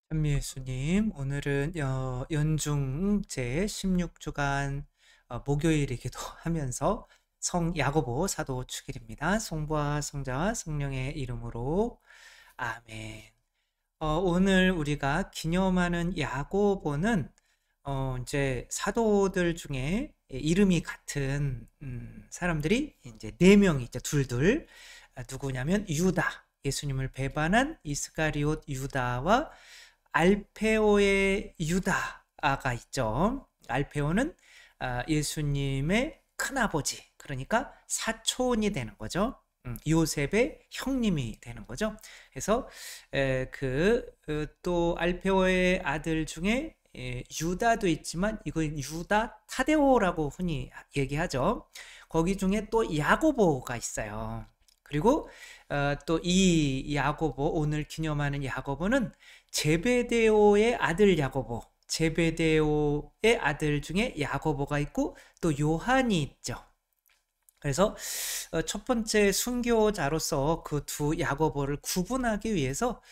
현미예수님, 오늘은 연중 제 16주간 목요일이기도 하면서 성 야고보 사도 축일입니다. 성부와 성자와 성령의 이름으로 아멘. 오늘 우리가 기념하는 야고보는 이제 사도들 중에 이름이 같은 사람들이 이제 네 명이 있죠. 둘. 누구냐면 유다, 예수님을 배반한 이스카리옷 유다와 알페오의 유다가 있죠. 알페오는 예수님의 큰아버지, 그러니까 사촌이 되는 거죠. 요셉의 형님이 되는 거죠. 그래서 또 알페오의 아들 중에 유다도 있지만 이건 유다 타데오라고 흔히 얘기하죠. 거기 중에 또 야고보가 있어요. 그리고 또 이 야고보, 오늘 기념하는 야고보는 제베데오의 아들 야고보, 제베데오의 아들 중에 야고보가 있고 또 요한이 있죠. 그래서 첫 번째 순교자로서 그 두 야고보를 구분하기 위해서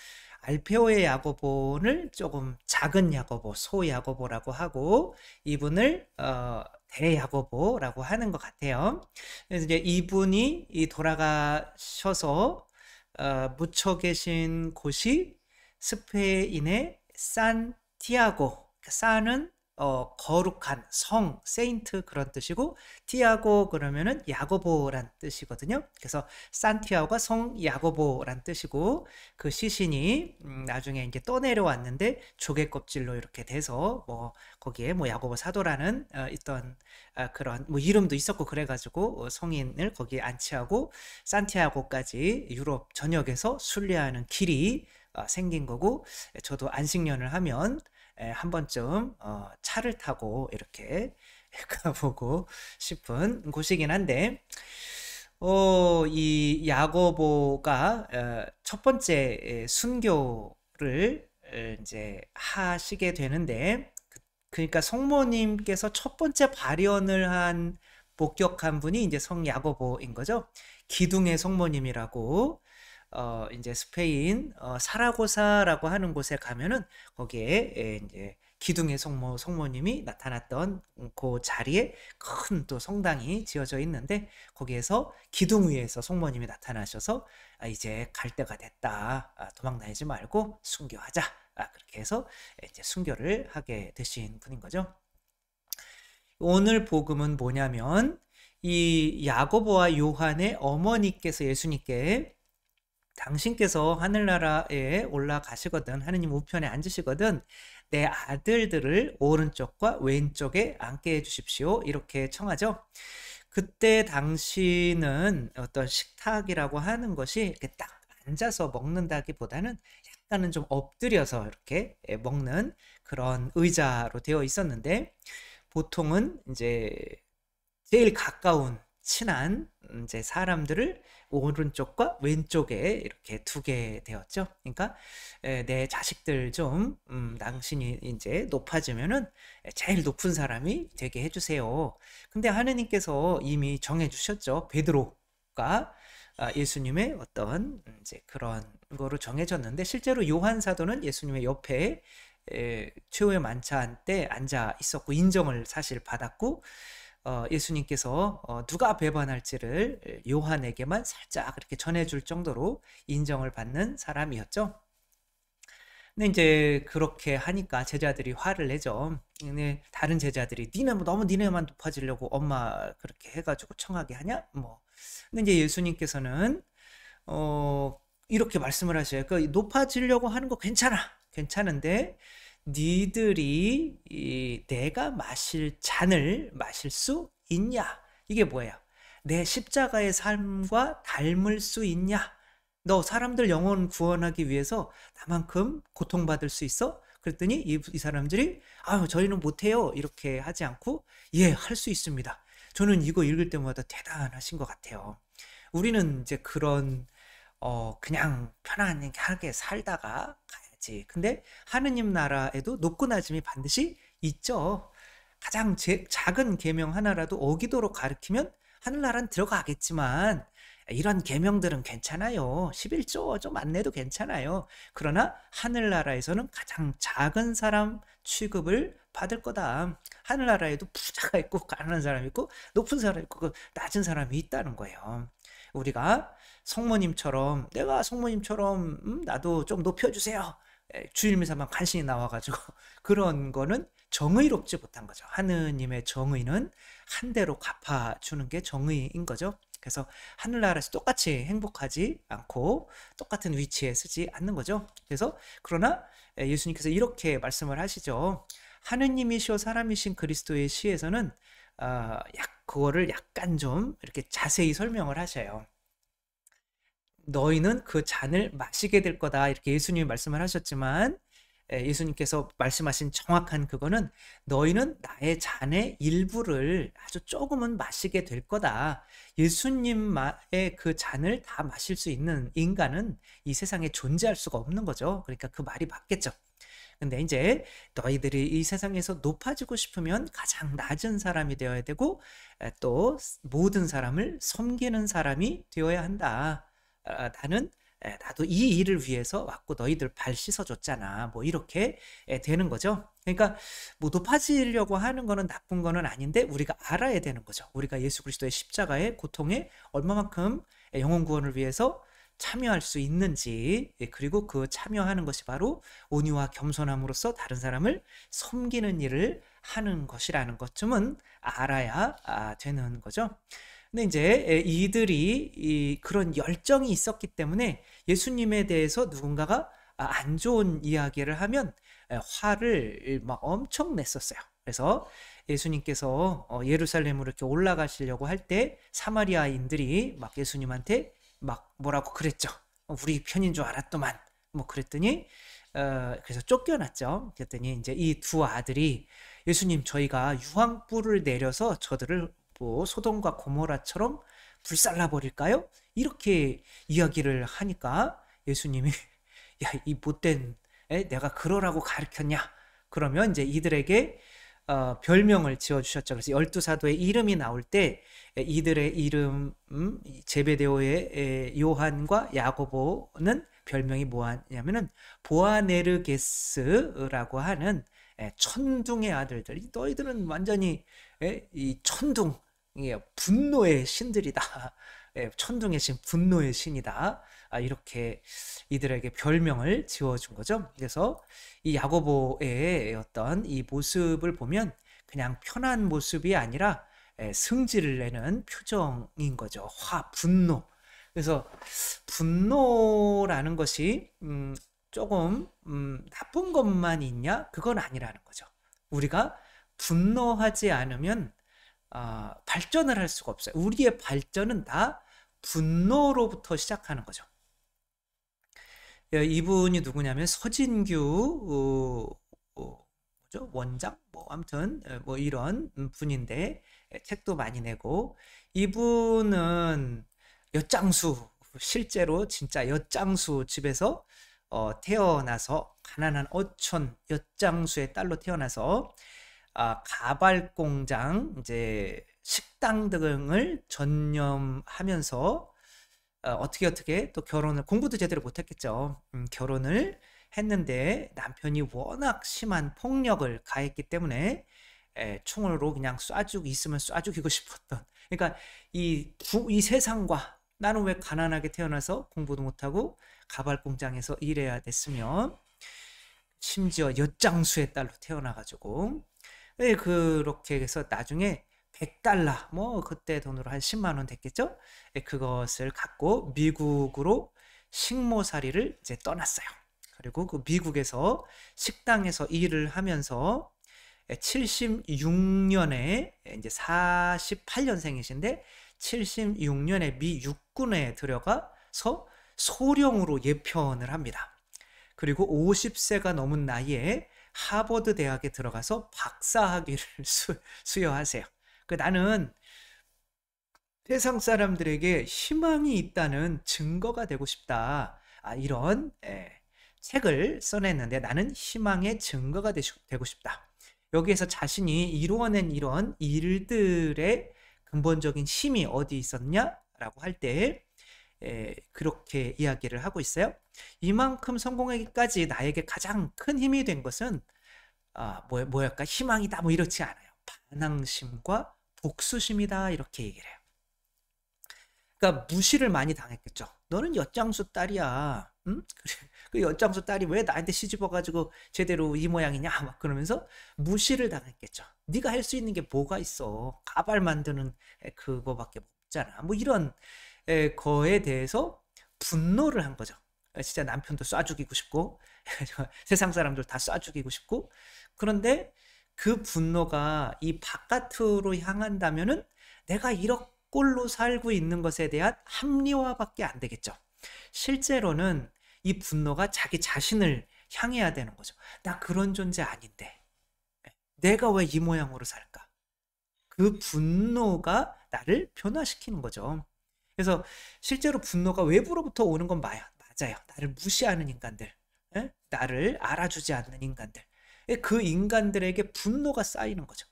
알페오의 야고보를 조금 작은 야고보, 소 야고보라고 하고 이분을 대 야고보라고 하는 것 같아요. 그래서 이제 이분이 돌아가셔서 묻혀 계신 곳이 스페인의 산티아고, 산은 거룩한 성, 세인트 그런 뜻이고 티아고 그러면은 야고보란 뜻이거든요. 그래서 산티아고가 성 야고보란 뜻이고 그 시신이 나중에 이제 떠내려왔는데 조개 껍질로 이렇게 돼서 뭐 거기에 뭐 야고보 사도라는 있던 그런 뭐 이름도 있었고 그래가지고 성인을 거기에 안치하고 산티아고까지 유럽 전역에서 순례하는 길이 생긴 거고 저도 안식년을 하면 한 번쯤 차를 타고 이렇게 가보고 싶은 곳이긴 한데 이 야고보가 첫 번째 순교를 이제 하시게 되는데 그러니까 성모님께서 첫 번째 발현을 한 목격한 분이 이제 성 야고보인 거죠. 기둥의 성모님이라고 이제 스페인 사라고사라고 하는 곳에 가면은 거기에 이제 기둥의 성모님이 나타났던 그 자리에 큰 또 성당이 지어져 있는데 거기에서 기둥 위에서 성모님이 나타나셔서 이제 갈 때가 됐다. 도망 다니지 말고 순교하자. 그렇게 해서 이제 순교를 하게 되신 분인 거죠. 오늘 복음은 뭐냐면 이 야고보와 요한의 어머니께서 예수님께 당신께서 하늘나라에 올라가시거든, 하느님 우편에 앉으시거든 내 아들들을 오른쪽과 왼쪽에 앉게 해주십시오 이렇게 청하죠. 그때 당시는 어떤 식탁이라고 하는 것이 이렇게 딱 앉아서 먹는다기보다는 약간은 좀 엎드려서 이렇게 먹는 그런 의자로 되어 있었는데 보통은 이제 제일 가까운 친한 이제 사람들을 오른쪽과 왼쪽에 이렇게 두게 되었죠. 그러니까 내 자식들 좀 당신이 이제 높아지면은 제일 높은 사람이 되게 해주세요. 근데 하느님께서 이미 정해 주셨죠. 베드로가 예수님의 어떤 이제 그런 거로 정해졌는데 실제로 요한 사도는 예수님의 옆에 최후의 만찬 때 앉아 있었고 인정을 사실 받았고 예수님께서 누가 배반할지를 요한에게만 살짝 그렇게 전해줄 정도로 인정을 받는 사람이었죠. 근데 이제 그렇게 하니까 제자들이 화를 내죠. 근데 다른 제자들이 니네 뭐 너무 니네만 높아지려고 엄마 그렇게 해가지고 청하게 하냐? 뭐. 근데 이제 예수님께서는 이렇게 말씀을 하셔요. 그 높아지려고 하는 거 괜찮아. 괜찮은데 니들이 내가 마실 잔을 마실 수 있냐? 이게 뭐예요? 내 십자가의 삶과 닮을 수 있냐? 너 사람들 영혼 구원하기 위해서 나만큼 고통받을 수 있어? 그랬더니 이 사람들이 아유 저희는 못해요 이렇게 하지 않고 예 할 수 있습니다. 저는 이거 읽을 때마다 대단하신 것 같아요. 우리는 이제 그런 그냥 편안하게 살다가 가야지. 근데 하느님 나라에도 높고 낮음이 반드시 있죠. 가장 작은 계명 하나라도 어기도록 가르치면 하늘나라는 들어가겠지만 이런 계명들은 괜찮아요. 11조 좀 안 내도 괜찮아요. 그러나 하늘나라에서는 가장 작은 사람 취급을 받을 거다. 하늘나라에도 부자가 있고 가난한 사람이 있고 높은 사람이 있고 그 낮은 사람이 있다는 거예요. 우리가 성모님처럼 내가 성모님처럼 나도 좀 높여주세요. 주일미사만 간신히 나와가지고 그런 거는 정의롭지 못한 거죠. 하느님의 정의는 한 대로 갚아주는 게 정의인 거죠. 그래서 하늘나라에서 똑같이 행복하지 않고 똑같은 위치에 서지 않는 거죠. 그래서 그러나 예수님께서 이렇게 말씀을 하시죠. 하느님이시오 사람이신 그리스도의 시에서는 그거를 약간 좀 이렇게 자세히 설명을 하셔요. 너희는 그 잔을 마시게 될 거다 이렇게 예수님이 말씀을 하셨지만 예수님께서 말씀하신 정확한 그거는 너희는 나의 잔의 일부를 아주 조금은 마시게 될 거다. 예수님의 그 잔을 다 마실 수 있는 인간은 이 세상에 존재할 수가 없는 거죠. 그러니까 그 말이 맞겠죠. 근데 이제 너희들이 이 세상에서 높아지고 싶으면 가장 낮은 사람이 되어야 되고 또 모든 사람을 섬기는 사람이 되어야 한다. 나도 이 일을 위해서 왔고 너희들 발 씻어줬잖아. 뭐 이렇게 되는 거죠. 그러니까 뭐 높아지려고 하는 거는 나쁜 거는 아닌데 우리가 알아야 되는 거죠. 우리가 예수 그리스도의 십자가의 고통에 얼마만큼 영혼 구원을 위해서 참여할 수 있는지, 그리고 그 참여하는 것이 바로 온유와 겸손함으로써 다른 사람을 섬기는 일을 하는 것이라는 것쯤은 알아야 되는 거죠. 근데 이제 이들이 그런 열정이 있었기 때문에 예수님에 대해서 누군가가 안 좋은 이야기를 하면 화를 막 엄청 냈었어요. 그래서 예수님께서 예루살렘으로 이렇게 올라가시려고 할 때 사마리아인들이 막 예수님한테 막 뭐라고 그랬죠. 우리 편인 줄 알았더만. 뭐 그랬더니 그래서 쫓겨났죠. 그랬더니 이제 이 두 아들이 예수님 저희가 유황불을 내려서 저들을 뭐 소돔과 고모라처럼 불살라 버릴까요? 이렇게 이야기를 하니까 예수님이 야, 이 못된 내가 그러라고 가르쳤냐? 그러면 이제 이들에게 별명을 지어주셨죠. 그래서 12사도의 이름이 나올 때 이들의 이름 제베데오의 요한과 야고보는 별명이 뭐냐면은 보아네르게스라고 하는 천둥의 아들들. 너희들은 완전히 이 천둥, 분노의 신들이다. 천둥의 신, 분노의 신이다. 이렇게 이들에게 별명을 지어준 거죠. 그래서 이 야고보의 어떤 이 모습을 보면 그냥 편한 모습이 아니라 승질을 내는 표정인 거죠. 분노. 그래서 분노라는 것이 조금 나쁜 것만 있냐? 그건 아니라는 거죠. 우리가 분노하지 않으면 발전을 할 수가 없어요. 우리의 발전은 다 분노로부터 시작하는 거죠. 이분이 누구냐면 서진규 뭐죠? 원장? 뭐 아무튼 뭐 이런 분인데 책도 많이 내고 이분은 엿장수 실제로 진짜 엿장수 집에서 태어나서 가난한 어촌 엿장수의 딸로 태어나서 가발 공장 이제 식당 등을 전념하면서 어떻게 또 결혼을 공부도 제대로 못했겠죠. 결혼을 했는데 남편이 워낙 심한 폭력을 가했기 때문에 총으로 그냥 있으면 쏴 죽이고 싶었던. 그러니까 이 세상과 나는 왜 가난하게 태어나서 공부도 못하고 가발 공장에서 일해야 됐으며 심지어 엿장수의 딸로 태어나가지고 그렇게 해서 나중에 100달러 뭐 그때 돈으로 한 10만 원 됐겠죠. 그것을 갖고 미국으로 식모살이를 이제 떠났어요. 그리고 그 미국에서 식당에서 일을 하면서 76년에 이제 48년생이신데 76년에 미 육군에 들어가서 소령으로 예편을 합니다. 그리고 50세가 넘은 나이에 하버드 대학에 들어가서 박사학위를 수여하세요. 나는 세상 사람들에게 희망이 있다는 증거가 되고 싶다. 이런 책을 써냈는데 나는 희망의 증거가 되고 싶다. 여기에서 자신이 이루어낸 이런 일들의 근본적인 힘이 어디 있었냐라고 할 때 그렇게 이야기를 하고 있어요. 이만큼 성공하기까지 나에게 가장 큰 힘이 된 것은 뭐랄까 희망이다 뭐 이렇지 않아요. 반항심과 복수심이다 이렇게 얘기를 해요. 그러니까 무시를 많이 당했겠죠. 너는 엿장수 딸이야. 응? 그래. 그 엿장수 딸이 왜 나한테 시집와가지고 제대로 이 모양이냐 막 그러면서 무시를 당했겠죠. 네가 할 수 있는 게 뭐가 있어. 가발 만드는 그거밖에 없잖아. 뭐 이런 거에 대해서 분노를 한 거죠. 진짜 남편도 쏴 죽이고 싶고 세상 사람들 다 쏴 죽이고 싶고. 그런데 그 분노가 이 바깥으로 향한다면은 내가 이런 꼴로 살고 있는 것에 대한 합리화밖에 안 되겠죠. 실제로는 이 분노가 자기 자신을 향해야 되는 거죠. 나 그런 존재 아닌데 내가 왜 이 모양으로 살까? 그 분노가 나를 변화시키는 거죠. 그래서 실제로 분노가 외부로부터 오는 건 맞아요. 나를 무시하는 인간들, 나를 알아주지 않는 인간들, 그 인간들에게 분노가 쌓이는 거죠.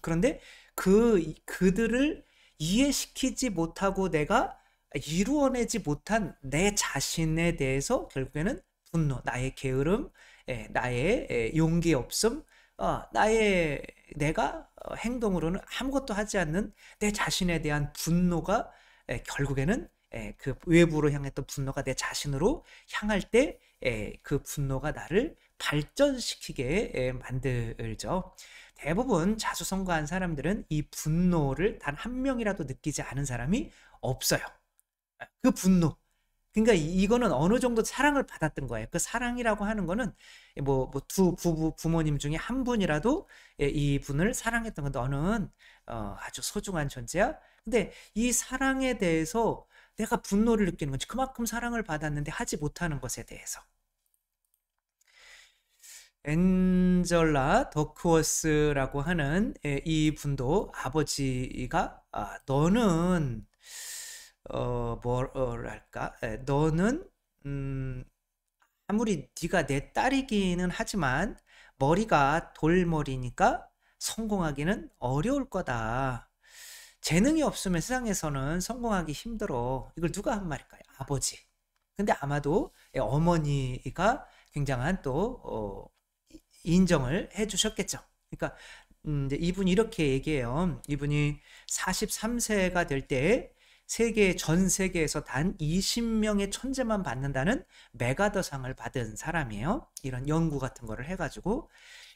그런데 그들을 이해시키지 못하고 내가 이루어내지 못한 내 자신에 대해서 결국에는 분노, 나의 게으름, 나의 용기 없음, 내가 행동으로는 아무것도 하지 않는 내 자신에 대한 분노가 결국에는 그 외부로 향했던 분노가 내 자신으로 향할 때 그 분노가 나를 발전시키게 만들죠. 대부분 자수성가한 사람들은 이 분노를 단 한 명이라도 느끼지 않은 사람이 없어요. 그 분노. 그러니까 이거는 어느 정도 사랑을 받았던 거예요. 그 사랑이라고 하는 거는 두 부모님 중에 한 분이라도 이 분을 사랑했던 건데 너는 아주 소중한 존재야. 근데 이 사랑에 대해서 내가 분노를 느끼는 건지 그만큼 사랑을 받았는데 하지 못하는 것에 대해서. 엔젤라 더크워스라고 하는 이 분도 아버지가 너는 뭐랄까 너는 아무리 네가 내 딸이기는 하지만 머리가 돌머리니까 성공하기는 어려울 거다. 재능이 없으면 세상에서는 성공하기 힘들어. 이걸 누가 한 말일까요? 아버지. 근데 아마도 어머니가 굉장한 또 인정을 해주셨겠죠. 그러니까 이제 이분이 이렇게 얘기해요. 이분이 43세가 될 때 전 세계에서 단 20명의 천재만 받는다는 메가더상을 받은 사람이에요. 이런 연구 같은 거를 해가지고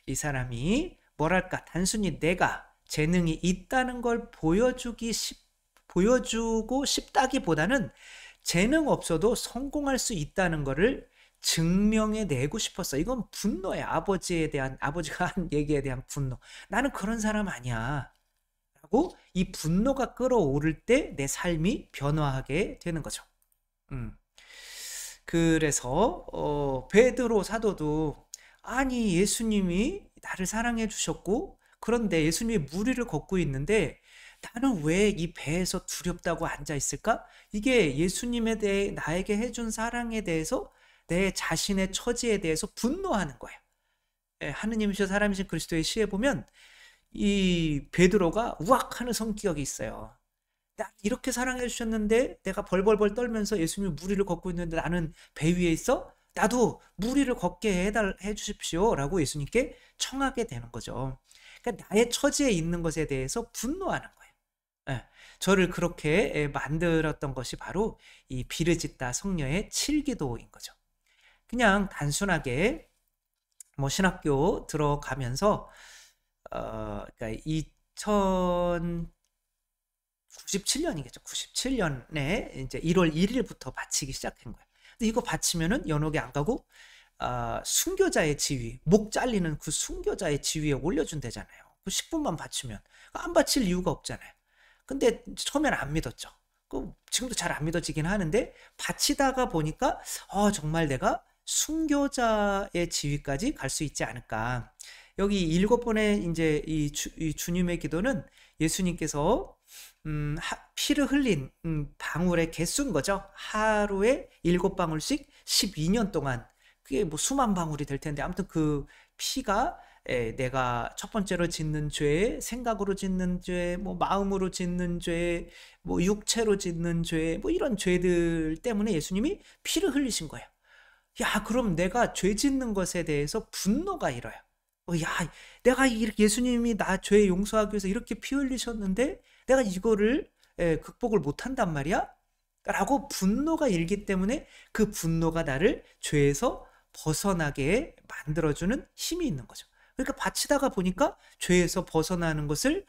이 사람이 뭐랄까 단순히 내가 재능이 있다는 걸 보여주고 싶다기보다는 재능 없어도 성공할 수 있다는 거를 증명해내고 싶었어. 이건 분노야. 아버지가 한 얘기에 대한 분노. 나는 그런 사람 아니야. 라고 이 분노가 끌어오를 때 내 삶이 변화하게 되는 거죠. 그래서 베드로 사도도 아니 예수님이 나를 사랑해 주셨고 그런데 예수님이 무리를 걷고 있는데 나는 왜 이 배에서 두렵다고 앉아 있을까? 이게 예수님에 대해 나에게 해준 사랑에 대해서 내 자신의 처지에 대해서 분노하는 거예요. 하느님이셔 사람이신 그리스도의 시에 보면 이 베드로가 우악하는 성격이 있어요. 나 이렇게 사랑해 주셨는데 내가 벌벌벌 떨면서 예수님이 무리를 걷고 있는데 나는 배 위에 있어? 나도 무리를 걷게 해 주십시오 라고 예수님께 청하게 되는 거죠. 그러니까 나의 처지에 있는 것에 대해서 분노하는 거예요. 저를 그렇게 만들었던 것이 바로 이 비르지다 성녀의 7기도인 거죠. 그냥 단순하게 뭐 신학교 들어가면서 그러니까 2097년이겠죠. 97년에 이제 1월 1일부터 바치기 시작한 거예요. 근데 이거 바치면은 연옥에 안 가고 순교자의 지위, 목 잘리는 그 순교자의 지위에 올려준대잖아요. 그 10분만 바치면 안 바칠 이유가 없잖아요. 근데 처음에는 안 믿었죠. 지금도 잘 안 믿어지긴 하는데 바치다가 보니까 정말 내가 순교자의 지위까지 갈 수 있지 않을까. 여기 7번의 이제 이 주님의 기도는 예수님께서 피를 흘린 방울의 개수인 거죠. 하루에 7방울씩 12년 동안 그게 뭐 수만 방울이 될 텐데 아무튼 그 피가 내가 첫 번째로 짓는 죄, 생각으로 짓는 죄, 뭐 마음으로 짓는 죄, 뭐 육체로 짓는 죄, 뭐 이런 죄들 때문에 예수님이 피를 흘리신 거예요. 야, 그럼 내가 죄 짓는 것에 대해서 분노가 일어요. 야, 내가 이렇게 예수님이 나 죄 용서하기 위해서 이렇게 피 흘리셨는데 내가 이거를 극복을 못 한단 말이야? 라고 분노가 일기 때문에 그 분노가 나를 죄에서 벗어나게 만들어주는 힘이 있는 거죠. 그러니까 바치다가 보니까 죄에서 벗어나는 것을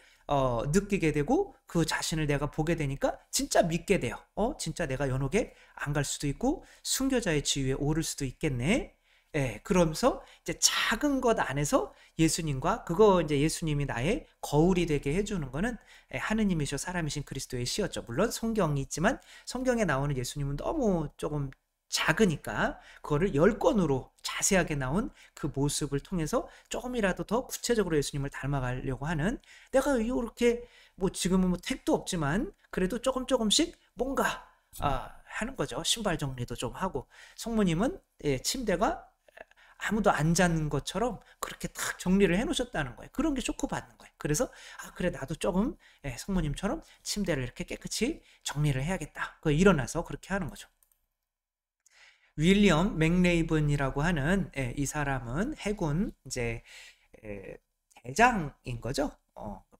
느끼게 되고 그 자신을 내가 보게 되니까 진짜 믿게 돼요. 진짜 내가 연옥에 안 갈 수도 있고 순교자의 지위에 오를 수도 있겠네. 예, 그러면서 이제 작은 것 안에서 예수님과 그거 이제 예수님이 나의 거울이 되게 해주는 거는 하느님이셔 사람이신 그리스도의 시였죠. 물론 성경이 있지만 성경에 나오는 예수님은 너무 조금 작으니까 그거를 10권으로 자세하게 나온 그 모습을 통해서 조금이라도 더 구체적으로 예수님을 닮아가려고 하는, 내가 이렇게 뭐 지금은 뭐 택도 없지만 그래도 조금씩 뭔가 하는 거죠. 신발 정리도 좀 하고, 성모님은 침대가 아무도 안 잔 것처럼 그렇게 탁 정리를 해 놓으셨다는 거예요. 그런 게 쇼크받는 거예요. 그래서 그래, 나도 조금 성모님처럼 침대를 이렇게 깨끗이 정리를 해야겠다. 일어나서 그렇게 하는 거죠. 윌리엄 맥레이븐이라고 하는 이 사람은 해군 이제 대장인 거죠.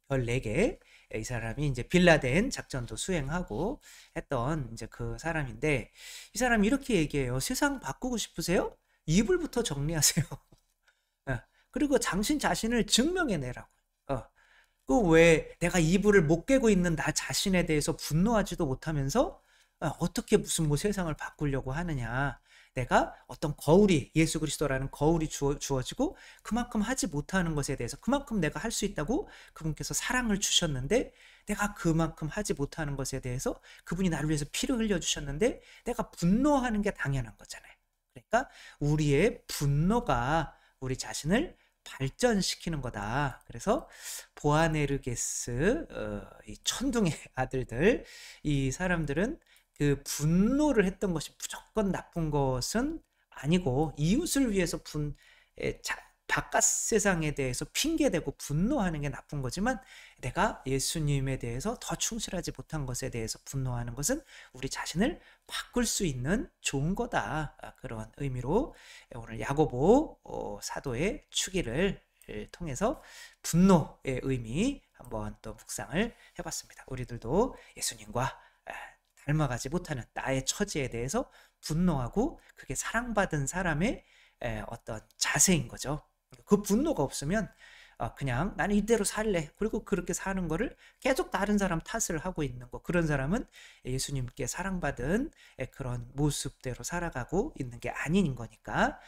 별 4개. 이 사람이 이제 빌라덴 작전도 수행하고 했던 이제 그 사람인데, 이 사람이 이렇게 얘기해요. 세상 바꾸고 싶으세요? 이불부터 정리하세요. 그리고 당신 자신을 증명해내라고. 그 왜 내가 이불을 못 깨고 있는 나 자신에 대해서 분노하지도 못하면서 어떻게 무슨 뭐 세상을 바꾸려고 하느냐. 내가 어떤 거울이, 예수 그리스도라는 거울이 주어지고 그만큼 하지 못하는 것에 대해서, 그만큼 내가 할 수 있다고 그분께서 사랑을 주셨는데 내가 그만큼 하지 못하는 것에 대해서 그분이 나를 위해서 피를 흘려주셨는데 내가 분노하는 게 당연한 거잖아요. 그러니까 우리의 분노가 우리 자신을 발전시키는 거다. 그래서 보아네르게스 이 천둥의 아들들, 이 사람들은 그 분노를 했던 것이 무조건 나쁜 것은 아니고, 이웃을 위해서 바깥 세상에 대해서 핑계대고 분노하는 게 나쁜 거지만, 내가 예수님에 대해서 더 충실하지 못한 것에 대해서 분노하는 것은 우리 자신을 바꿀 수 있는 좋은 거다. 그런 의미로 오늘 야고보 사도의 추기를 통해서 분노의 의미 한번 또 묵상을 해봤습니다. 우리들도 예수님과 닮아가지 못하는 나의 처지에 대해서 분노하고, 그게 사랑받은 사람의 어떤 자세인 거죠. 그 분노가 없으면 그냥 나는 이대로 살래, 그리고 그렇게 사는 거를 계속 다른 사람 탓을 하고 있는 거, 그런 사람은 예수님께 사랑받은 그런 모습대로 살아가고 있는 게 아닌 거니까,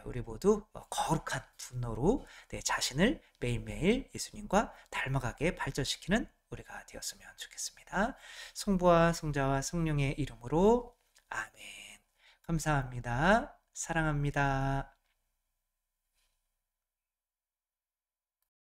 우리 모두 거룩한 분노로 내 자신을 매일매일 예수님과 닮아가게 발전시키는 우리가 되었으면 좋겠습니다. 성부와 성자와 성령의 이름으로 아멘. 감사합니다. 사랑합니다.